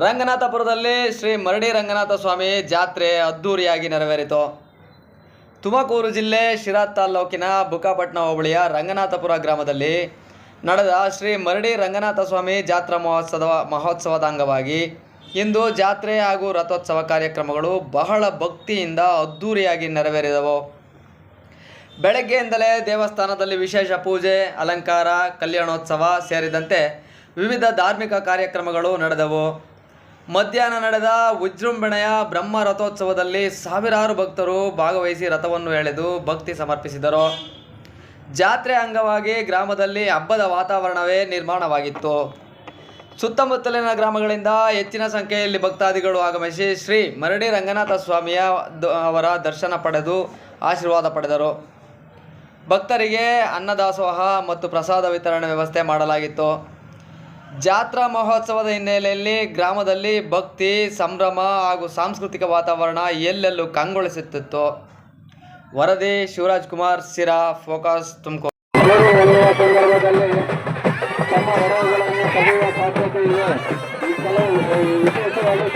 ರಂಗನಾಥಪುರದಲ್ಲಿ ಶ್ರೀ ಮರಡಿ ರಂಗನಾಥ ಸ್ವಾಮಿ ಜಾತ್ರೆ ಅದ್ಧೂರಿಯಾಗಿ ನೆರವೇರಿತು. ತುಮಕೂರು ಜಿಲ್ಲೆ ಶಿರಾ ತಾಲ್ಲೂಕಿನ ಬುಕ್ಕಾಪಟ್ಟಣ ಹೋಬಳಿಯ ರಂಗನಾಥಪುರ ಗ್ರಾಮದಲ್ಲಿ ನಡೆದ ಶ್ರೀ ಮರಡಿ ರಂಗನಾಥ ಸ್ವಾಮಿ ಜಾತ್ರಾ ಮಹೋತ್ಸವದ ಅಂಗವಾಗಿ ಇಂದು ಜಾತ್ರೆ ಹಾಗೂ ರಥೋತ್ಸವ ಕಾರ್ಯಕ್ರಮಗಳು ಬಹಳ ಭಕ್ತಿಯಿಂದ ಅದ್ಧೂರಿಯಾಗಿ ನೆರವೇರಿದವು. ಬೆಳಗ್ಗೆಯಿಂದಲೇ ದೇವಸ್ಥಾನದಲ್ಲಿ ವಿಶೇಷ ಪೂಜೆ, ಅಲಂಕಾರ, ಕಲ್ಯಾಣೋತ್ಸವ ಸೇರಿದಂತೆ ವಿವಿಧ ಧಾರ್ಮಿಕ ಕಾರ್ಯಕ್ರಮಗಳು ನಡೆದವು. ಮಧ್ಯಾಹ್ನ ನಡೆದ ವಿಜೃಂಭಣೆಯ ಬ್ರಹ್ಮ ರಥೋತ್ಸವದಲ್ಲಿ ಸಾವಿರಾರು ಭಕ್ತರು ಭಾಗವಹಿಸಿ ರಥವನ್ನು ಎಳೆದು ಭಕ್ತಿ ಸಮರ್ಪಿಸಿದರು. ಜಾತ್ರೆ ಅಂಗವಾಗಿ ಗ್ರಾಮದಲ್ಲಿ ಹಬ್ಬದ ವಾತಾವರಣವೇ ನಿರ್ಮಾಣವಾಗಿತ್ತು. ಸುತ್ತಮುತ್ತಲಿನ ಗ್ರಾಮಗಳಿಂದ ಹೆಚ್ಚಿನ ಸಂಖ್ಯೆಯಲ್ಲಿ ಭಕ್ತಾದಿಗಳು ಆಗಮಿಸಿ ಶ್ರೀ ಮರಡಿ ರಂಗನಾಥ ಸ್ವಾಮಿಯ ಅವರ ದರ್ಶನ ಪಡೆದು ಆಶೀರ್ವಾದ ಪಡೆದರು. ಭಕ್ತರಿಗೆ ಅನ್ನದಾಸೋಹ ಮತ್ತು ಪ್ರಸಾದ ವಿತರಣೆ ವ್ಯವಸ್ಥೆ ಮಾಡಲಾಗಿತ್ತು. ಜಾತ್ರಾ ಮಹೋತ್ಸವದ ಹಿನ್ನೆಲೆಯಲ್ಲಿ ಗ್ರಾಮದಲ್ಲಿ ಭಕ್ತಿ, ಸಂಭ್ರಮ ಹಾಗೂ ಸಾಂಸ್ಕೃತಿಕ ವಾತಾವರಣ ಎಲ್ಲೆಲ್ಲೂ ಕಂಗೊಳಿಸುತ್ತಿತ್ತು. ವರದಿ ಶಿವರಾಜ್ ಕುಮಾರ್, ಸಿರಾ, ಫೋಕಸ್, ತುಮಕೂರು. ತಮ್ಮ ಹೊರಗಳನ್ನು ತೆಗೆಯುವ ಸಾಧ್ಯತೆ ಇದೆ. ಈ ಕೆಲವು ವಿಶೇಷವಾಗಿ